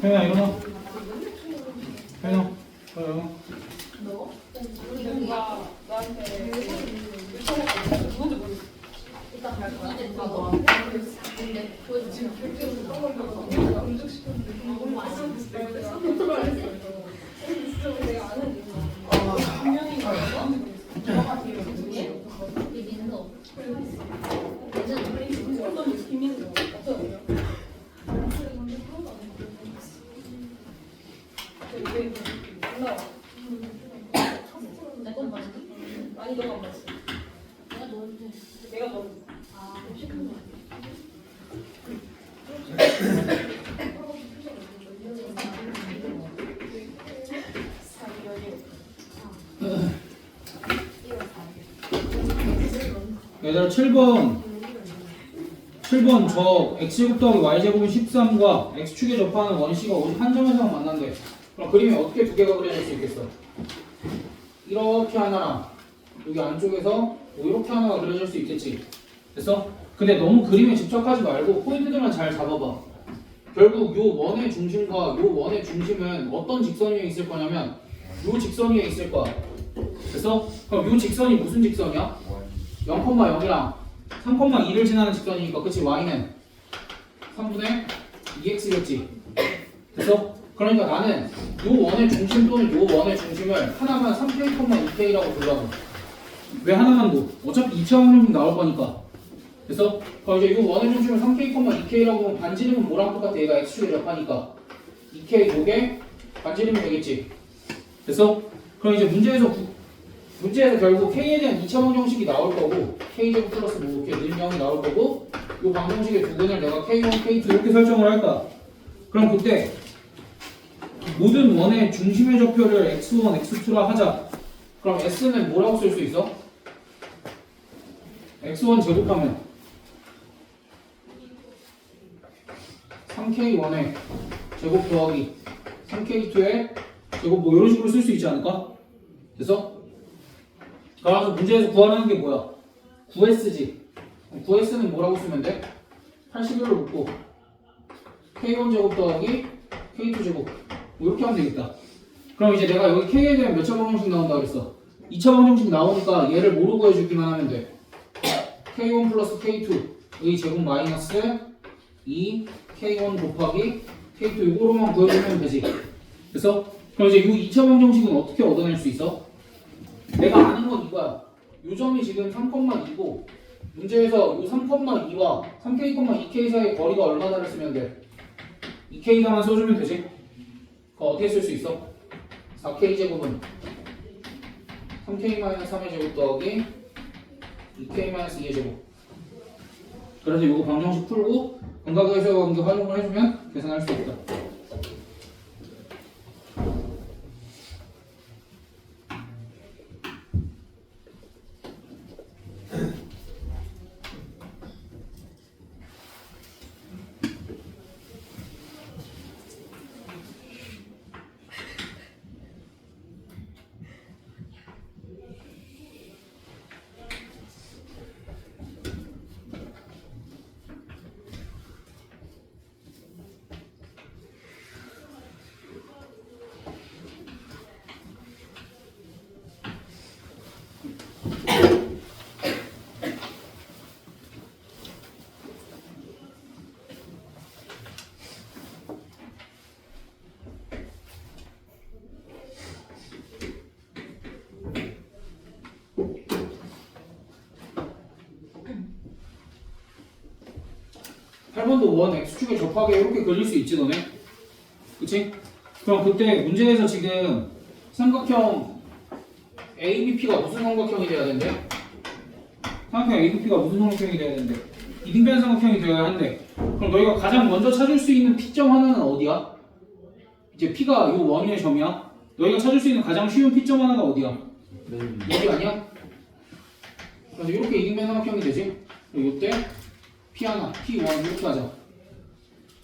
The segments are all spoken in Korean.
혜연아 일어나. 혜연아 일어나. 누가 나한테 누군지 모르겠어. 이따 갈 거야? 근데 그거 지금 음식시켰는데 너무 아쉬워. 진짜 내가 아는 분명히 누가 뒤에 이 민서. 어떤 김민수 어떤 이게 올라와. 내건 봤어? 아니 너가 안 봤어. 내가 너한테. 내가 너. 아, 시킨 거 얘들아 7번 저 x제곱 더하기 y제곱은 13과 x축에 접하는 원C가 오직 한 점에서만 만난대. 그럼 그림이 어떻게 두 개가 그려질 수 있겠어? 이렇게 하나랑 여기 안쪽에서 이렇게 하나가 그려질 수 있겠지. 됐어? 근데 너무 그림에 집착하지 말고 포인트들만 잘 잡아봐. 결국 요 원의 중심과 요 원의 중심은 어떤 직선 위에 있을 거냐면 요 직선 위에 있을 거야. 됐어? 그럼 요 직선이 무슨 직선이야? 0,0이랑 3,2를 지나는 직선이니까 그치? y는 3분의 2x겠지. 됐어? 그러니까 나는 요 원의 중심 또는 요 원의 중심을 하나만 3k,2k라고 부르라고. 왜 하나만 뭐? 어차피 2차 방정식 나올 거니까. 됐어? 그럼 이제 요 원의 중심을 3k,2k라고 보면 반지름은 뭐랑 똑같아? 얘가 x축에 접하니까 2k 곱에 반지름이 되겠지. 됐어? 그럼 이제 문제에서 결국 k에 대한 2차 방정식이 나올 거고 k제곱 플러스 뭐 이렇게 늘명이 나올 거고 이 방정식의 부분을 내가 k1, k2 이렇게 설정을 할 거야. 그럼 그때 모든 원의 중심의 좌표를 x1, x2라 하자. 그럼 s는 뭐라고 쓸 수 있어? x1 제곱하면 3k1의 제곱 더하기 3k2의 제곱 뭐 이런 식으로 쓸 수 있지 않을까? 됐어? 따라서 문제에서 구하라는 게 뭐야? 9s지. 9s는 뭐라고 쓰면 돼? 81로 묶고 k1 제곱 더하기 k2 제곱 뭐 이렇게 하면 되겠다. 그럼 이제 내가 여기 k에 대한 몇 차 방정식 나온다 그랬어? 2차 방정식 나오니까 얘를 뭐로 구해주기만 하면 돼. k1 플러스 k2의 제곱 마이너스 2 k1 곱하기 k2 이거로만 구해주면 되지. 그래서 그럼 이제 이 2차 방정식은 어떻게 얻어낼 수 있어? 내가 아는 건 이거야. 요 점이 지금 3,2고 문제에서 요 3,2와 3k,2k 사이의 거리가 얼마나를 쓰면 돼? 2k가만 써주면 되지? 그거 어떻게 쓸 수 있어? 4k 제곱은 3k-3의 제곱 더하기 2k-2의 제곱. 그래서 이거 방정식 풀고 근각에서 관계 활용을 해주면 계산할 수 있다. 도 원 x축에 접하게 이렇게 그릴 수 있지 너네? 그치? 그럼 그때 문제에서 지금 삼각형 ABP가 무슨 삼각형이 돼야 된대? 삼각형 ABP가 무슨 삼각형이 돼야 된대? 이등변 삼각형이 되어야 한대. 그럼 너희가 가장 먼저 찾을 수 있는 P점 하나는 어디야? 이제 P가 요 원의 점이야. 너희가 찾을 수 있는 가장 쉬운 P점 하나가 어디야? 여기 아니야? 그래서 이렇게 이등변 삼각형이 되지? 이때 P 하나, P1 이렇게 하자.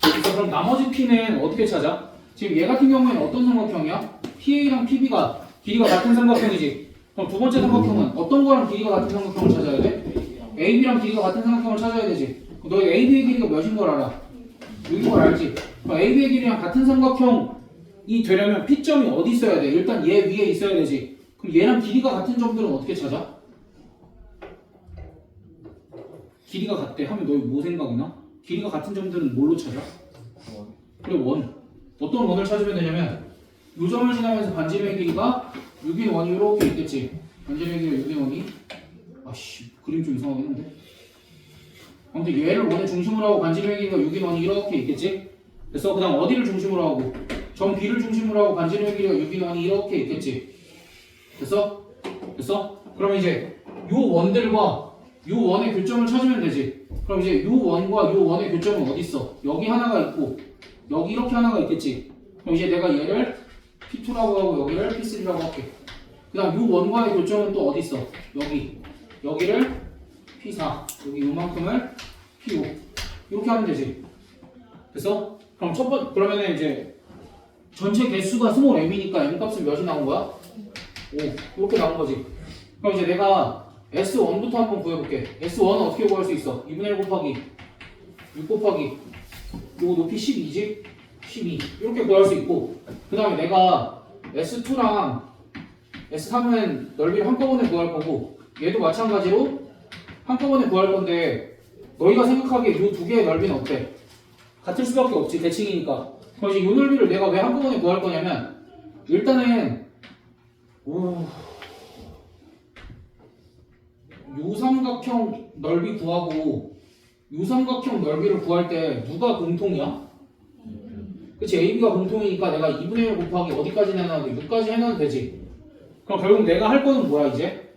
그래서 그럼 나머지 P는 어떻게 찾아? 지금 얘 같은 경우에는 어떤 삼각형이야? PA랑 PB가 길이가 같은 삼각형이지. 그럼 두 번째 삼각형은 어떤 거랑 길이가 같은 삼각형을 찾아야 돼? AB랑 길이가 같은 삼각형을 찾아야 되지. 너 AB의 길이가 몇인 걸 알아? 6인 걸 알지? 그럼 AB의 길이랑 같은 삼각형이 되려면 P점이 어디 있어야 돼? 일단 얘 위에 있어야 되지. 그럼 얘랑 길이가 같은 점들은 어떻게 찾아? 길이가 같대 하면 너희 뭐 생각이 나? 길이가 같은 점들은 뭘로 찾아? 그래 원. 어떤 원을 찾으면 되냐면 요 점을 지나면서 반지름의 길이가 6인 원이 이렇게 있겠지. 반지름의 길이가 6인 원이 아씨 그림 좀 이상하긴 한데 아무튼 얘를 원의 중심으로 하고 반지름의 길이가 6인 원이 이렇게 있겠지. 그래서 그 다음 어디를 중심으로 하고 점 B를 중심으로 하고 반지름의 길이가 6인 원이 이렇게 있겠지. 됐어? 그럼 이제 요 원들과 요 원의 교점을 찾으면 되지. 그럼 이제 요 원과 요 원의 교점은 어디 있어? 여기 하나가 있고 여기 이렇게 하나가 있겠지. 그럼 이제 내가 얘를 P2라고 하고 여기를 P3라고 할게. 그 다음 요 원과의 교점은 또 어디 있어? 여기를 P4 여기 요만큼을 P5 이렇게 하면 되지. 됐어? 그럼 그러면은 이제 전체 개수가 스몰 m이니까 m 값은 몇이 나온 거야? 5 이렇게 나온 거지. 그럼 이제 내가 S1부터 한번 구해볼게. S1은 어떻게 구할 수 있어? 2분의 1 곱하기 6 곱하기 요거 높이 12지? 12 이렇게 구할 수 있고 그 다음에 내가 S2랑 S3은 넓이를 한꺼번에 구할 거고 얘도 마찬가지로 한꺼번에 구할 건데 너희가 생각하기에 이 두 개의 넓이는 어때? 같을 수밖에 없지 대칭이니까. 그럼 이제 이 넓이를 내가 왜 한꺼번에 구할 거냐면 일단은 요 삼각형 넓이 구하고 요 삼각형 넓이를 구할 때 누가 공통이야? 그치 AB가 공통이니까 내가 2분의 1 곱하기 어디까지 해놔도 6까지 해놔도 되지. 그럼 결국 내가 할 거는 뭐야 이제?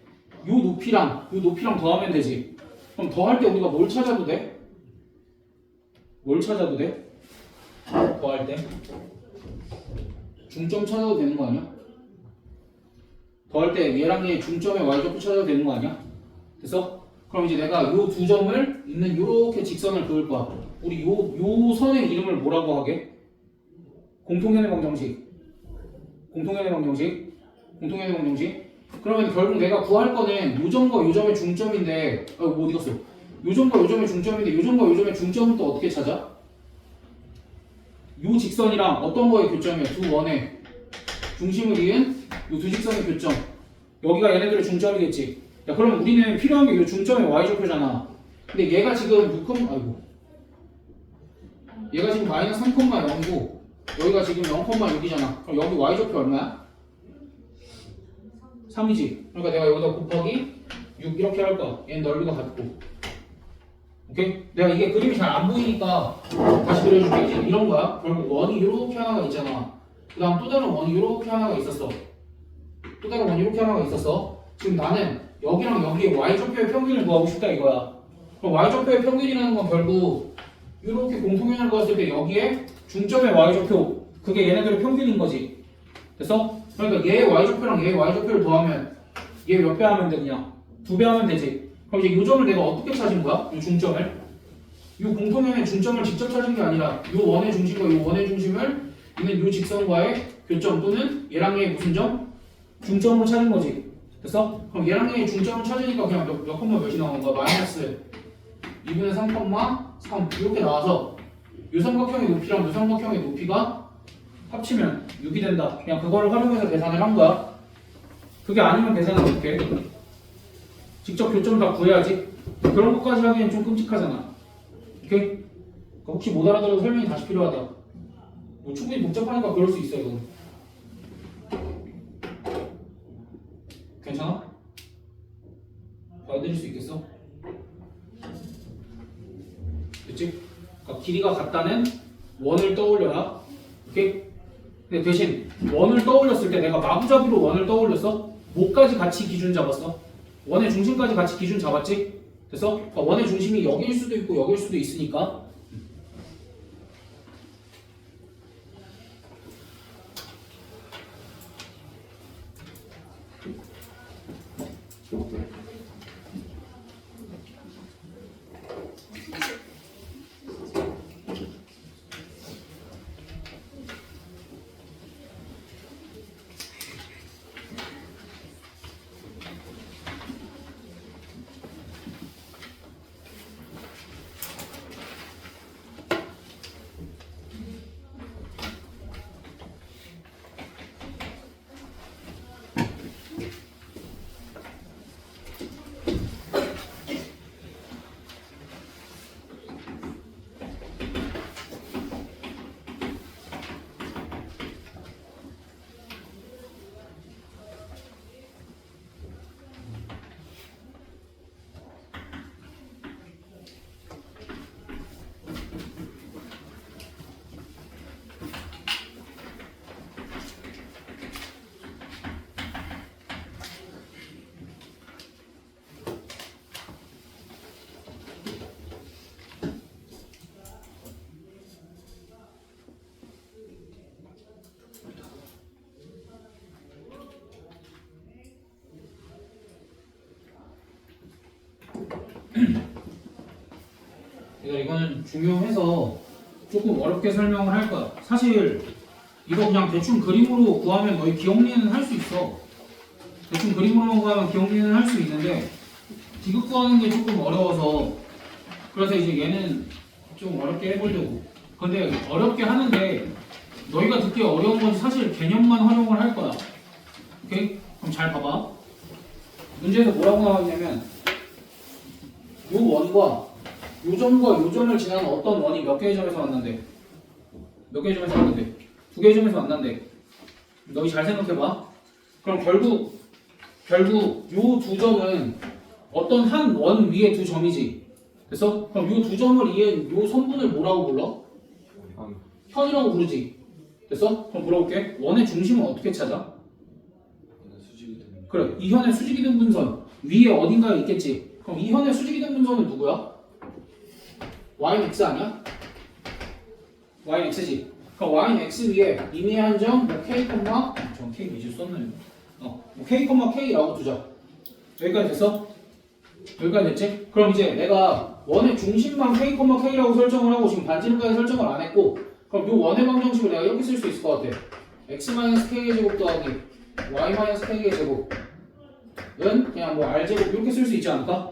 요 높이랑 더하면 되지. 그럼 더할 때 우리가 뭘 찾아도 돼? 뭘 찾아도 돼? 더할 때? 중점 찾아도 되는 거 아니야? 더할 때 얘랑 얘 중점의 y좌표 찾아도 되는 거 아니야? 됐어? 그럼 이제 내가 요 두 점을 있는 요렇게 직선을 그을 거야. 우리 요 선의 이름을 뭐라고 하게? 공통연의 방정식. 그러면 결국 내가 구할 거는 요 점과 요 점의 중점인데 뭐 어디 갔어? 요 점과 요 점의 중점인데 요 점과 요 점의 중점은 또 어떻게 찾아? 요 직선이랑 어떤 거의 교점이야? 두 원의 중심을 이은 요 두 직선의 교점. 여기가 얘네들의 중점이겠지. 야, 그럼 우리는 필요한 게 요 중점의 y좌표잖아. 근데 얘가 지금 6, 얘가 지금 마이너스 3,0이고 여기가 지금 0,6이잖아. 그럼 여기 y좌표 얼마야? 3이지. 그러니까 내가 여기다 곱하기 6 이렇게 할 거야. 얘는 넓이가 같고. 오케이? 내가 이게 그림이 잘 안 보이니까 다시 그려줄게. 이제 이런 거야. 결국 원이 이렇게 하나가 있잖아. 그 다음 또 다른 원이 이렇게 하나가 있었어. 지금 나는 여기랑 여기에 y좌표의 평균을 구하고 싶다 이거야. 그럼 y좌표의 평균이라는 건 결국 이렇게 공통연을 구했을 때 여기에 중점의 y좌표 그게 얘네들의 평균인 거지. 됐어? 그러니까 얘의 y좌표랑 얘의 y좌표를 더하면 얘 몇 배 하면 돼 그냥? 2배 하면 되지. 그럼 이제 이 점을 내가 어떻게 찾은 거야? 이 중점을? 이 공통연의 중점을 직접 찾은 게 아니라 이 원의 중심과 이 원의 중심을 있는 이 직선과의 교점 또는 얘랑 얘의 무슨 점? 중점을 찾은 거지. 됐어? 그럼 얘랑 얘의 중점을 찾으니까 그냥 몇 콤마 몇이 나오는 거야? 마이너스 2분의 3,3 이렇게 나와서 이 삼각형의 높이랑 이 삼각형의 높이가 합치면 6이 된다. 그냥 그거를 활용해서 계산을 한 거야. 그게 아니면 계산을 어떻게 해? 직접 교점 다 구해야지. 그런 것까지 하기엔 좀 끔찍하잖아. 오케이? 그러니까 혹시 못 알아들어도 설명이 다시 필요하다. 뭐 충분히 복잡하니까 그럴 수 있어 이건. 괜찮아? 봐드릴 수 있겠어? 됐지? 그러니까 길이가 같다는 원을 떠올려라. 오케이? 근데 대신 원을 떠올렸을 때 내가 마구잡이로 원을 떠올렸어? 뭐까지 같이 기준 잡았어? 원의 중심까지 같이 기준 잡았지? 됐어? 그러니까 원의 중심이 여기일 수도 있고 여기일 수도 있으니까 이거는 중요해서 조금 어렵게 설명을 할 거야. 사실 이거 그냥 대충 그림으로 구하면 너희 기억리는 할 수 있어. 대충 그림으로 구하면 기억리는 할 수 있는데 디귿 구하는 게 조금 어려워서 그래서 이제 얘는 좀 어렵게 해보려고. 근데 어렵게 하는데 너희가 듣기 어려운 건 사실 개념만 활용을 할 거야. 오케이? 그럼 잘 봐봐. 문제에서 뭐라고 나왔냐면 요 원과 요 점과 요 점을 지나는 어떤 원이 몇 개의 점에서 만난대? 몇 개의 점에서 만난대? 두 개의 점에서 만난대. 너희 잘 생각해봐. 그럼 결국 요 두 점은 어떤 한 원 위에 두 점이지. 됐어? 그럼 요 두 점을 이은 요 선분을 뭐라고 불러? 현이라고 부르지. 됐어? 그럼 물어볼게. 원의 중심은 어떻게 찾아? 그래, 이 현의 수직이 된 분선 위에 어딘가에 있겠지. 그럼 이 현의 수직이 된 분선은 누구야? y는 x 아니야? y는 x지. 그럼 y는 x 위에 임의 한정 뭐 k, 전 k 미지 썼네. 뭐 k, k라고 두자. 여기까지 됐어? 여기까지 됐지? 그럼 이제 내가 원의 중심만 k, k라고 설정을 하고 지금 반지름까지 설정을 안 했고 그럼 요 원의 방정식을 내가 이렇게 쓸 수 있을 것 같아. x-k의 제곱 더하기 y-k의 제곱은 그냥 뭐 r제곱 이렇게 쓸 수 있지 않을까?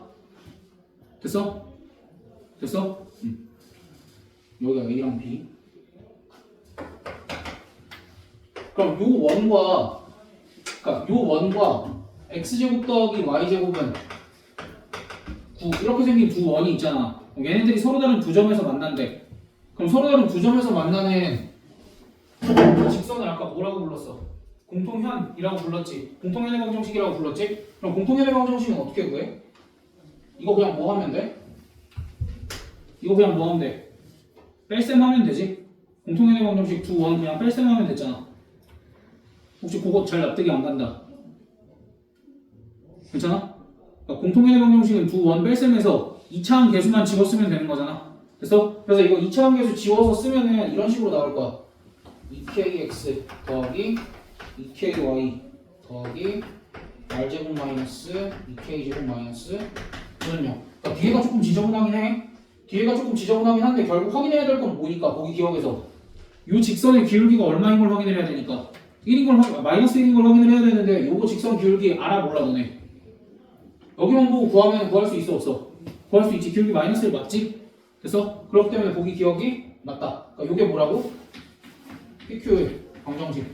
됐어? 됐어? 여기가 a랑 b. 그럼 요 원과 x제곱 더하기 y제곱은 9 이렇게 생긴 두 원이 있잖아. 얘네들이 서로 다른 두 점에서 만난대. 그럼 서로 다른 두 점에서 만나는 그 직선을 아까 뭐라고 불렀어? 공통현이라고 불렀지. 공통현의 방정식이라고 불렀지. 그럼 공통현의 방정식은 어떻게 구해? 이거 그냥 뭐 하면 돼? 이거 그냥 뭐 하면 돼? 뺄셈 하면 되지. 공통현의 방정식 두 원 그냥 뺄셈 하면 됐잖아. 혹시 그거 잘 납득이 안 간다? 괜찮아? 그러니까 공통현의 방정식은 두 원 뺄셈에서 2차항 계수만 집어쓰면 되는 거잖아. 그래서 이거 2차항 계수 지워서 쓰면은 이런 식으로 나올 거야. 2kx 더하기 2ky 더하기 r제곱 마이너스 2k제곱 마이너스 이런요. 그러니까 뒤에가 조금 지저분하긴 해. 뒤에가 조금 지저분하긴 한데 결국 확인해야 될 건 뭐니까 거기 기억에서 이 직선의 기울기가 얼마인 걸 확인을 해야 되니까 1인 걸 마이너스 1인 걸 확인을 해야 되는데 요거 직선 기울기 알아 몰라 너네? 여기만 보고 구하면 구할 수 있어 없어? 구할 수 있지. 기울기 마이너스 1 맞지? 됐어? 그렇기 때문에 보기 기억이 맞다. 그러니까 요게 뭐라고? PQ의 방정식.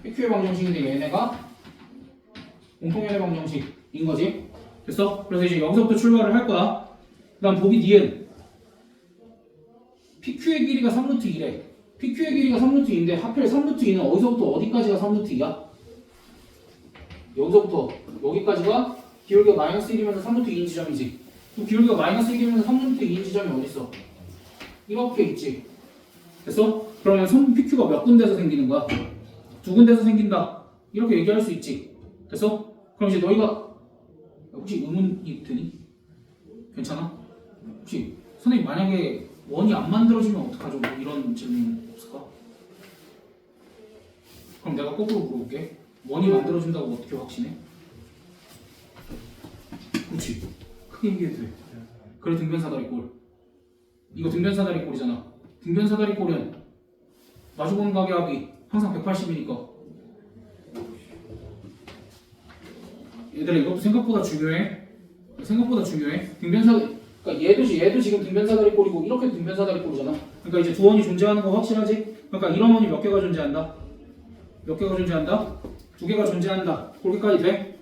PQ의 방정식인데 얘네가 공통연의 방정식인 거지. 됐어? 그래서 이제 여기서부터 출발을 할 거야. 그 다음 보기 니은 PQ의 길이가 3루트 2래. PQ의 길이가 3루트 2인데 하필 3루트 2는 어디서부터 어디까지가 3루트 2야? 여기서부터 여기까지가 기울기가 마이너스 1이면 3루트 2인 지점이지. 또 기울기가 마이너스 1이면 3루트 2인 지점이 어딨어? 이렇게 있지. 됐어? 그러면 선 PQ가 몇 군데서 생기는 거야? 두 군데서 생긴다. 이렇게 얘기할 수 있지. 됐어? 그럼 이제 너희가 혹시 의문이 드니? 괜찮아? 혹시 선생님 만약에 원이 안 만들어지면 어떡하죠? 뭐 이런 질문 없을까? 그럼 내가 거꾸로 물어볼게. 원이 만들어진다고 어떻게 확신해? 그렇지. 크게 얘기해도 돼. 그래 등변사다리꼴. 이거 등변사다리꼴이잖아. 등변사다리꼴은 마주보는 가계합이 항상 180이니까. 얘들아 이것도 생각보다 중요해. 생각보다 중요해. 그러니까 얘도 지금 등변사다리꼴이고 이렇게 등변사다리꼴이잖아. 그러니까 이제 두 원이 존재하는 거 확실하지? 그러니까 이런 원이 몇 개가 존재한다? 몇 개가 존재한다? 두 개가 존재한다. 그렇게까지 돼?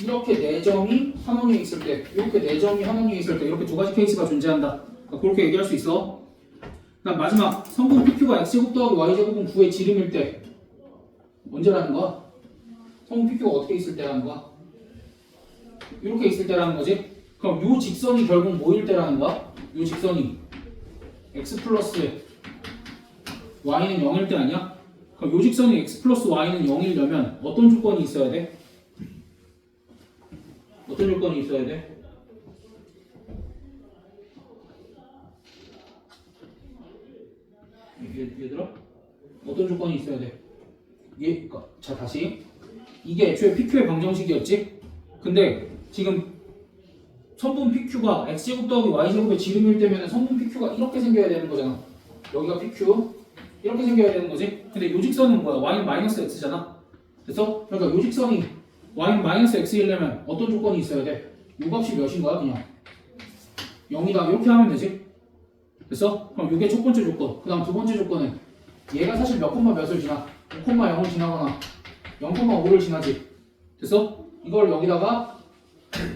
이렇게 네 점이 한 원위에 있을 때, 이렇게 네 점이 한 원위에 있을 때 이렇게 두 가지 케이스가 존재한다. 그러니까 그렇게 얘기할 수 있어. 그다음 마지막 성분 PQ가 x제곱 더하기 y제곱은 9의 지름일 때 언제라는 거야? 성분 PQ가 어떻게 있을 때라는 거야? 이렇게 있을 때라는 거지. 그럼 요 직선이 결국 뭐일 때라는 거야? 요 직선이 x 플러스 y는 0일 때 아니야? 그럼 요 직선이 x 플러스 y는 0이려면 어떤 조건이 있어야 돼? 어떤 조건이 있어야 돼? 얘들아? 어떤 조건이 있어야 돼? 자 다시 이게 애초에 PQ의 방정식이었지? 근데 지금 선분 PQ가 X제곱 더하기 Y제곱의 지름일 때면 선분 PQ가 이렇게 생겨야 되는 거잖아. 여기가 PQ 이렇게 생겨야 되는 거지. 근데 요직선은 뭐야? Y는 마이너스 X잖아. 됐어? 그러니까 요직선이 Y는 마이너스 X이려면 어떤 조건이 있어야 돼? 요 값이 몇인 거야? 그냥 0이다 이렇게 하면 되지. 됐어? 그럼 이게 첫 번째 조건. 그 다음 두 번째 조건은 얘가 사실 몇 콤마 몇을 지나? 5,0을 지나거나 0,5를 지나지. 됐어? 이걸 여기다가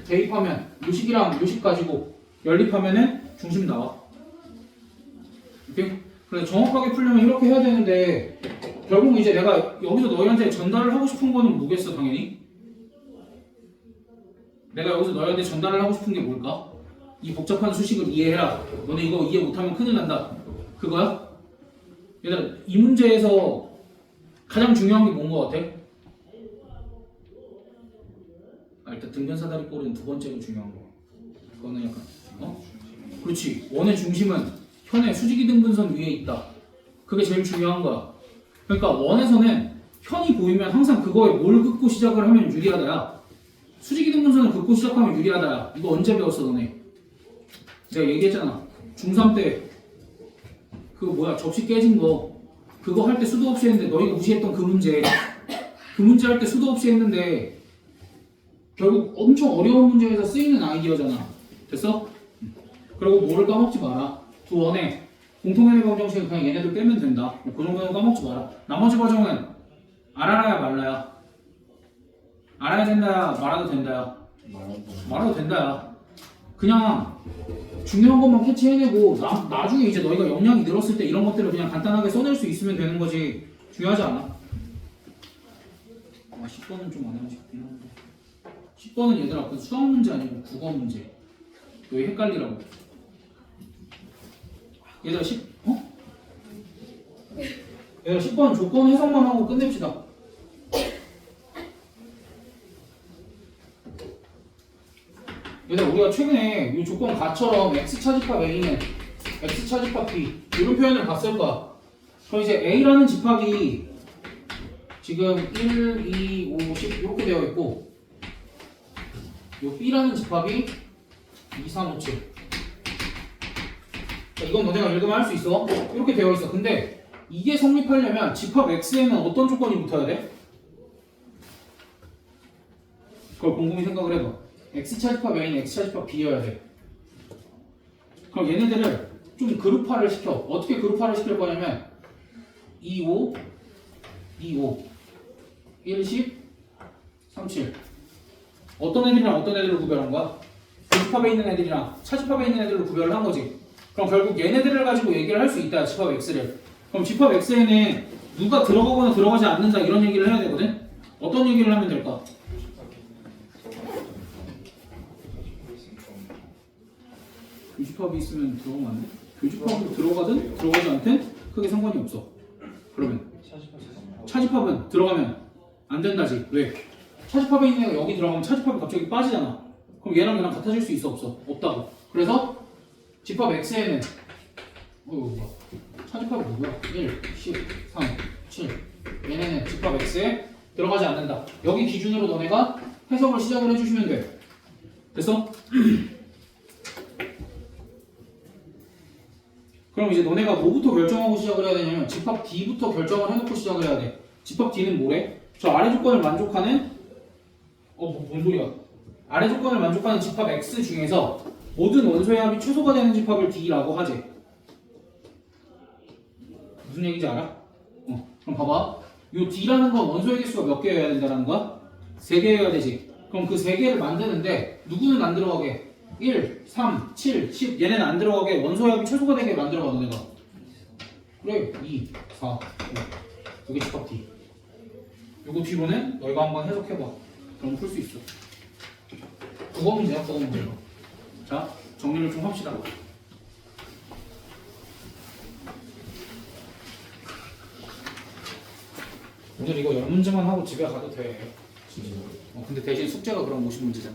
대입하면 요식이랑 요식 가지고 연립하면은 중심 나와. 오케이? 그래서 정확하게 풀려면 이렇게 해야 되는데 결국 이제 내가 여기서 너희한테 전달을 하고 싶은 거는 뭐겠어 당연히? 내가 여기서 너희한테 전달을 하고 싶은 게 뭘까? 이 복잡한 수식을 이해해라. 너네 이거 이해 못하면 큰일 난다. 그거야? 얘들아 이 문제에서 가장 중요한 게 뭔 거 같아? 일단 등변사다리 꼴은 두 번째로 중요한 거. 그거는 약간 그렇지. 원의 중심은 현의 수직이 등분선 위에 있다. 그게 제일 중요한 거야. 그러니까 원에서는 현이 보이면 항상 그거에 뭘 긋고 시작을 하면 유리하다야. 수직이 등분선을 긋고 시작하면 유리하다야. 이거 언제 배웠어 너네? 내가 얘기했잖아. 중3 때 그거 뭐야 접시 깨진 거 그거 할 때 수도 없이 했는데 너희가 무시했던 그 문제 할 때 수도 없이 했는데 결국 엄청 어려운 문제에서 쓰이는 아이디어잖아. 됐어? 그리고 뭐를 까먹지 마라. 두 원의 공통연의 방정식은 그냥 얘네들 빼면 된다. 그 정도는 까먹지 마라. 나머지 과정은 알아야 말라야. 알아야 된다야 말아도 된다야. 말아도 된다야. 그냥 중요한 것만 캐치해내고 나중에 이제 너희가 역량이 늘었을 때 이런 것들을 그냥 간단하게 써낼 수 있으면 되는 거지. 중요하지 않아. 10번은 좀 안 하고 싶긴 한데 10번은 얘들아 그 수학 문제 아니고 국어 문제. 왜 헷갈리라고. 얘들아 10번 조건 해석만 하고 끝냅시다. 얘들아 우리가 최근에 이 조건 가처럼 x 차집합 A는 x 차집합 B 이런 표현을 봤을 거야. 그럼 이제 A라는 집합이 지금 1, 2, 5, 10 이렇게 되어 있고 요 B라는 집합이 2, 3, 5, 7 이건 너네가 읽으면 할 수 있어. 이렇게 되어 있어. 근데 이게 성립하려면 집합 X에는 어떤 조건이 붙어야 돼? 그걸 곰곰이 생각을 해봐. X차집합 A는 X차집합 B여야 돼. 그럼 얘네들을 좀 그룹화를 시켜. 어떻게 그룹화를 시킬 거냐면 2, 5, 2, 5 1, 10, 3, 7 어떤 애들이랑 어떤 애들을 구별한 거야? 집합에 있는 애들이랑 차집합에 있는 애들을 구별을 한 거지. 그럼 결국 얘네들을 가지고 얘기를 할 수 있다. 집합 X를. 그럼 집합 X에는 누가 들어가거나 들어가지 않는다 이런 얘기를 해야 되거든? 어떤 얘기를 하면 될까? 교집합이 있으면 들어가면 안 돼? 교집합으로 들어가든 들어가지 않든 크게 상관이 없어. 그러면 차집합은 들어가면 안 된다지. 왜? 차집합에 있는 애가 여기 들어가면 차집합이 갑자기 빠지잖아. 그럼 얘랑 얘랑 같아질 수 있어 없어? 없다고. 그래서 집합 X에는 차집합이 누구야? 1, 10, 3, 7 얘네는 집합 X에 들어가지 않는다. 여기 기준으로 너네가 해석을 시작을 해주시면 돼. 됐어? 그럼 이제 너네가 뭐부터 결정하고 시작을 해야 되냐면 집합 D부터 결정을 해놓고 시작을 해야 돼. 집합 D는 뭐래? 저 아래 조건을 만족하는 뭔 소리야? 아래 조건을 만족하는 집합 X 중에서 모든 원소의 합이 최소가 되는 집합을 D라고 하지. 무슨 얘기인지 알아? 그럼 봐봐. 요 D라는 건 원소의 개수가 몇 개여야 된다는 거야? 3개여야 되지. 그럼 그 3개를 만드는데 누구는 안 들어가게? 1, 3, 7, 10 얘네는 안 들어가게 원소의 합이 최소가 되게 만들어봐 너네가. 그래 2, 4, 5 여기 집합 D. 요거 뒤로는 너희가 한번 해석해봐. 그럼 풀 수 있어. 국어 문제야 국어 문제. 자 정리를 좀 합시다. 오늘 이거 10문제만 하고 집에 가도 돼. 근데 대신 숙제가 그럼 50문제잖아.